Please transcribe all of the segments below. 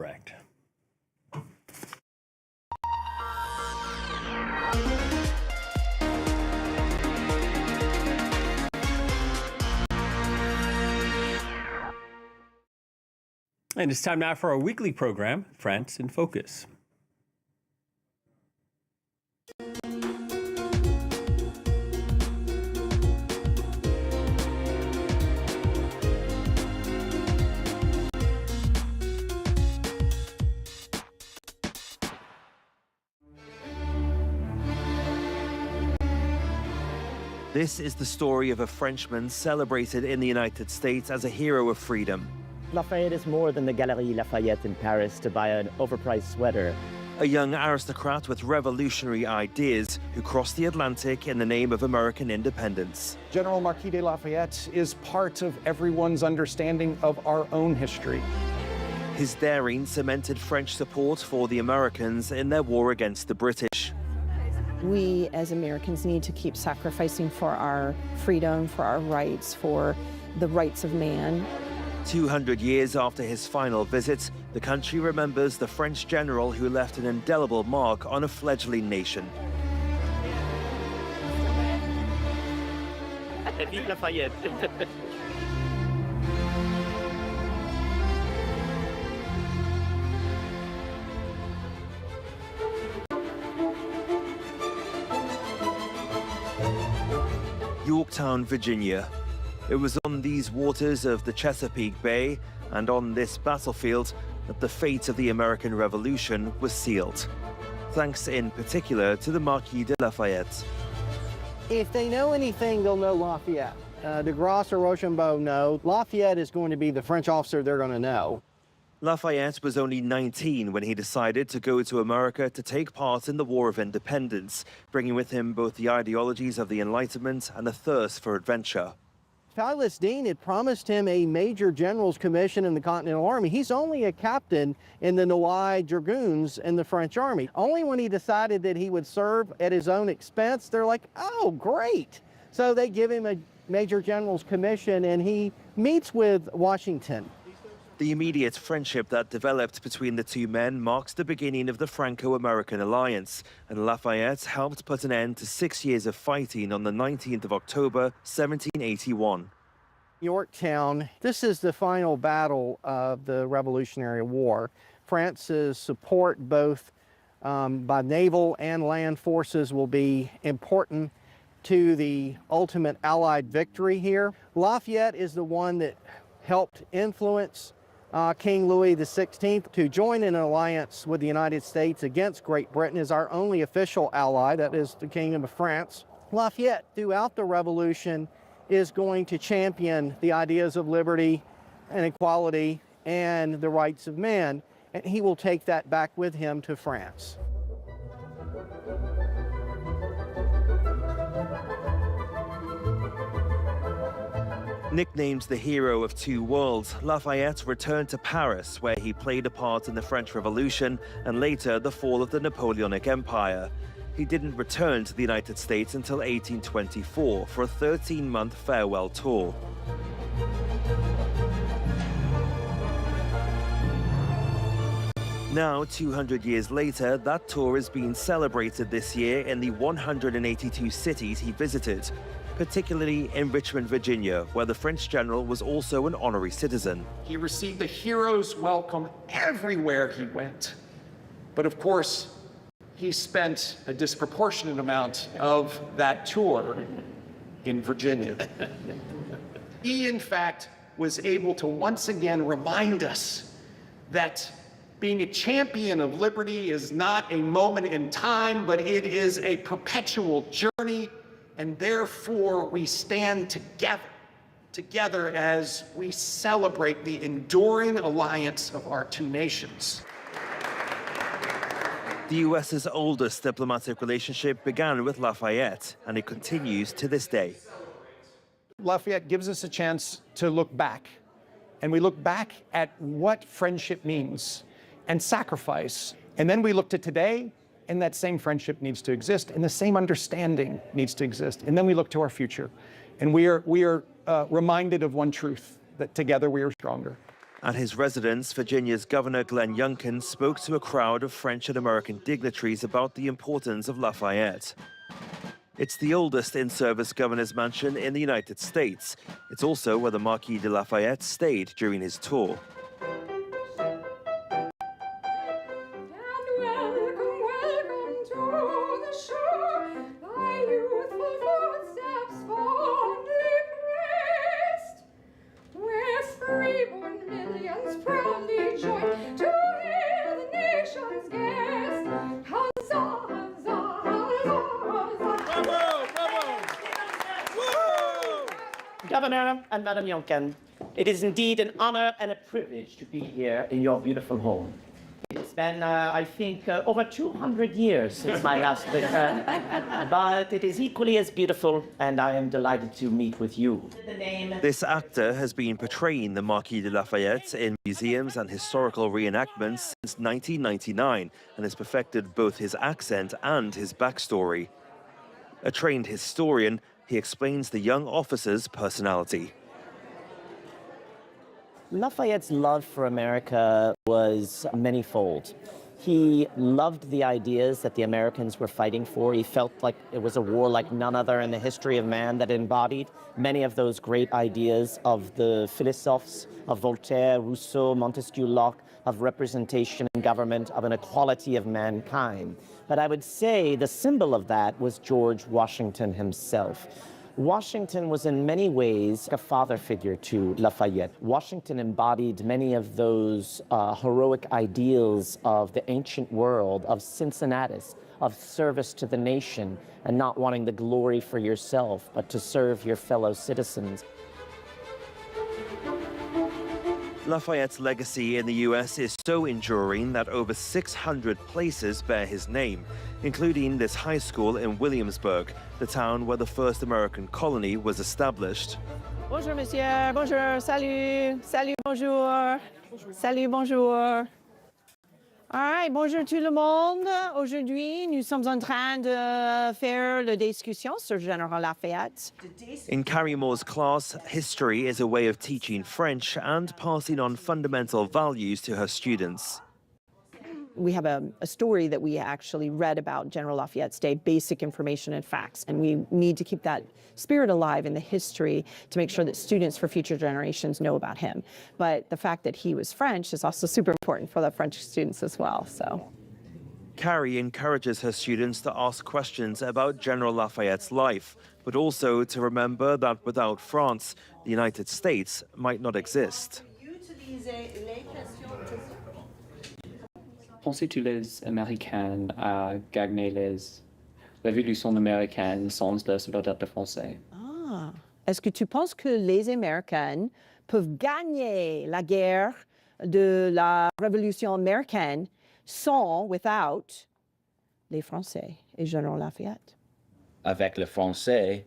correct. And it's time now for our weekly program, France in Focus. This is the story of a Frenchman celebrated in the United States as a hero of freedom. Lafayette is more than the Galerie Lafayette in Paris to buy an overpriced sweater. A young aristocrat with revolutionary ideas who crossed the Atlantic in the name of American independence. General Marquis de Lafayette is part of everyone's understanding of our own history. His daring cemented French support for the Americans in their war against the British. We as Americans need to keep sacrificing for our freedom, for our rights, for the rights of man. 200 years after his final visit, the country remembers the French general who left an indelible mark on a fledgling nation. Vive Lafayette! Yorktown, Virginia. It was on these waters of the Chesapeake Bay and on this battlefield that the fate of the American Revolution was sealed. Thanks in particular to the Marquis de Lafayette. If they know anything, they'll know Lafayette. De Grasse or Rochambeau know. Lafayette is going to be the French officer they're going to know. Lafayette was only 19 when he decided to go to America to take part in the War of Independence, bringing with him both the ideologies of the Enlightenment and a thirst for adventure. Silas Deane had promised him a major general's commission in the Continental Army. He's only a captain in the Noailles Dragoons in the French Army. Only when he decided that he would serve at his own expense, they're like, oh, great. So they give him a major general's commission and he meets with Washington. The immediate friendship that developed between the two men marks the beginning of the Franco-American alliance, and Lafayette helped put an end to 6 years of fighting on the 19th of October, 1781. Yorktown, this is the final battle of the Revolutionary War. France's support both by naval and land forces will be important to the ultimate Allied victory here. Lafayette is the one that helped influence King Louis XVI to join in an alliance with the United States against Great Britain as our only official ally, that is the Kingdom of France. Lafayette, throughout the Revolution, is going to champion the ideas of liberty and equality and the rights of man, and he will take that back with him to France. Nicknamed the hero of two worlds, Lafayette returned to Paris, where he played a part in the French Revolution and later the fall of the Napoleonic Empire. He didn't return to the United States until 1824 for a 13-month farewell tour. Now, 200 years later, that tour is being celebrated this year in the 182 cities he visited, particularly in Richmond, Virginia, where the French general was also an honorary citizen. He received a hero's welcome everywhere he went. But of course, he spent a disproportionate amount of that tour in Virginia. He, in fact, was able to once again remind us that being a champion of liberty is not a moment in time, but it is a perpetual journey, and therefore we stand together as we celebrate the enduring alliance of our two nations. The US's oldest diplomatic relationship began with Lafayette, and it continues to this day. Lafayette gives us a chance to look back, and we look back at what friendship means and sacrifice. And then we look to today, and that same friendship needs to exist, and the same understanding needs to exist. And then we look to our future, and we are reminded of one truth, that together we are stronger. At his residence, Virginia's Governor Glenn Youngkin spoke to a crowd of French and American dignitaries about the importance of Lafayette. It's the oldest in-service governor's mansion in the United States. It's also where the Marquis de Lafayette stayed during his tour. Governor and Madam Youngkin, it is indeed an honor and a privilege to be here in your beautiful home. It's been, I think, over 200 years since my last visit, but it is equally as beautiful, and I am delighted to meet with you. This actor has been portraying the Marquis de Lafayette in museums and historical reenactments since 1999 and has perfected both his accent and his backstory. A trained historian, he explains the young officer's personality. Lafayette's love for America was manyfold. He loved the ideas that the Americans were fighting for. He felt like it was a war like none other in the history of man that embodied many of those great ideas of the philosophes, of Voltaire, Rousseau, Montesquieu, Locke, of representation in government, of an equality of mankind. But I would say the symbol of that was George Washington himself. Washington was in many ways a father figure to Lafayette. Washington embodied many of those heroic ideals of the ancient world, of Cincinnatus, of service to the nation, and not wanting the glory for yourself, but to serve your fellow citizens. Lafayette's legacy in the U.S. is so enduring that over 600 places bear his name, including this high school in Williamsburg, the town where the first American colony was established. Bonjour, monsieur. Bonjour. Salut. Salut, bonjour. Salut, bonjour. All right, bonjour tout le monde. Aujourd'hui, nous sommes en train de faire la discussion sur General Lafayette. In Carrie Moore's class, history is a way of teaching French and passing on fundamental values to her students. We have a story that we actually read about General Lafayette's day, basic information and facts, and we need to keep that spirit alive in the history to make sure that students for future generations know about him. But the fact that he was French is also super important for the French students as well. So, Carrie encourages her students to ask questions about General Lafayette's life, but also to remember that without France, the United States might not exist. Pensez-tu les Américains à gagner les révolutions américaines sans les soldats français? ah, est-ce que tu penses que les Américains peuvent gagner la guerre de la Révolution américaine without les Français et General Lafayette? Avec le français,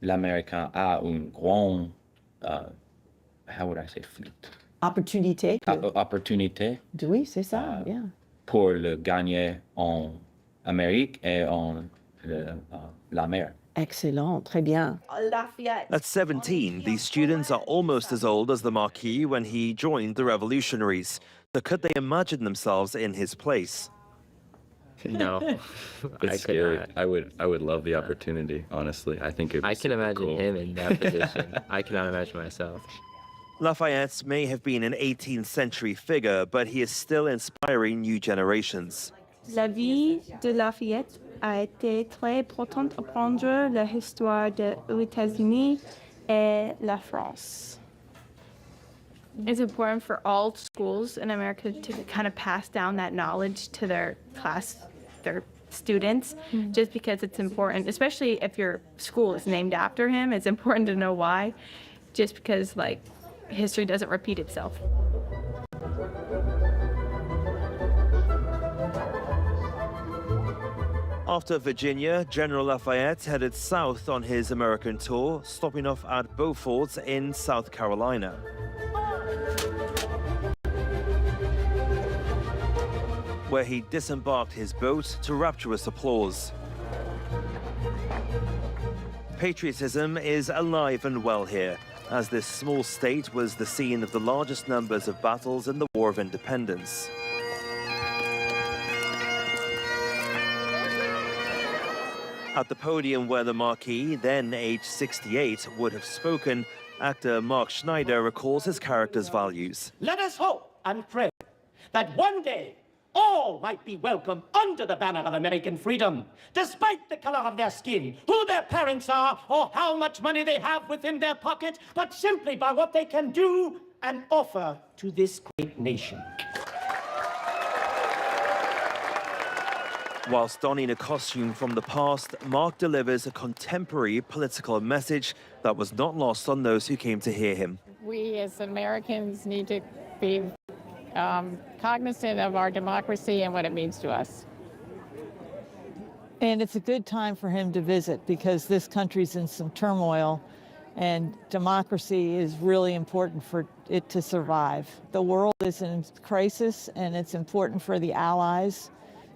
l'Américain a une grande, how would I say, fleet? Opportunité. Opportunité Oui, c'est ça, yeah. pour le gagner en Amérique et en la mer. Excellent, très bien. At 17, these students are almost as old as the Marquis when he joined the revolutionaries. So could they imagine themselves in his place? No, It's scary. I would love the opportunity, honestly. I think I can imagine cool. him in that position. I cannot imagine myself. Lafayette may have been an 18th century figure, but he is still inspiring new generations. La vie de Lafayette a été très importante pour apprendre l'histoire des États-Unis et la France. It's important for all schools in America to kind of pass down that knowledge to their students, just because it's important, especially if your school is named after him. It's important to know why, just because, like, history doesn't repeat itself. After Virginia, General Lafayette headed south on his American tour, stopping off at Beaufort in South Carolina. Where he disembarked his boat to rapturous applause. Patriotism is alive and well here, as this small state was the scene of the largest numbers of battles in the War of Independence. At the podium where the Marquis, then aged 68, would have spoken, actor Mark Schneider recalls his character's values. Let us hope and pray that one day all might be welcome under the banner of American freedom, despite the color of their skin, who their parents are, or how much money they have within their pocket, but simply by what they can do and offer to this great nation. Whilst donning a costume from the past, Mark delivers a contemporary political message that was not lost on those who came to hear him. We as Americans need to be cognizant of our democracy and what it means to us. And it's a good time for him to visit because this country's in some turmoil and democracy is really important for it to survive. The world is in crisis and it's important for the allies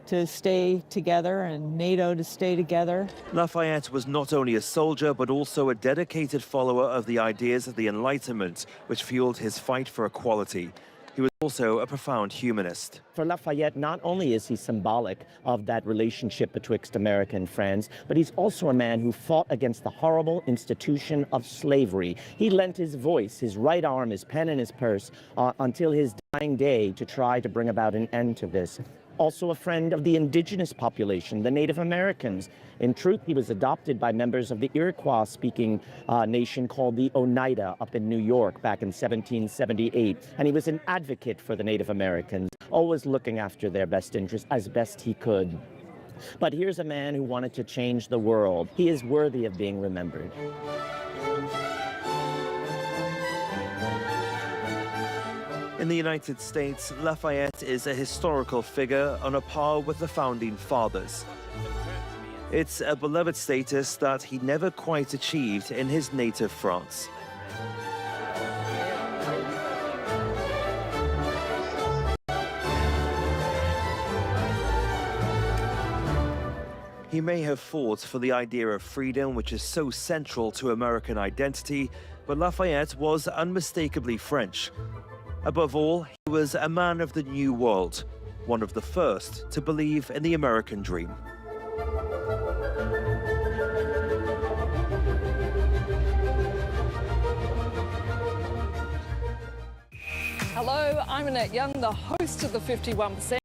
to stay together and NATO to stay together. Lafayette was not only a soldier, but also a dedicated follower of the ideas of the Enlightenment, which fueled his fight for equality. He was also a profound humanist. For Lafayette, not only is he symbolic of that relationship betwixt America and France, but he's also a man who fought against the horrible institution of slavery. He lent his voice, his right arm, his pen, and his purse until his dying day to try to bring about an end to this. Also a friend of the indigenous population, the Native Americans. In truth, he was adopted by members of the Iroquois-speaking nation called the Oneida up in New York back in 1778. And he was an advocate for the Native Americans, always looking after their best interests as best he could. But here's a man who wanted to change the world. He is worthy of being remembered. In the United States, Lafayette is a historical figure on a par with the Founding Fathers. It's a beloved status that he never quite achieved in his native France. He may have fought for the idea of freedom, which is so central to American identity, but Lafayette was unmistakably French. Above all, he was a man of the New World, one of the first to believe in the American dream. Hello, I'm Annette Young, the host of the 51%.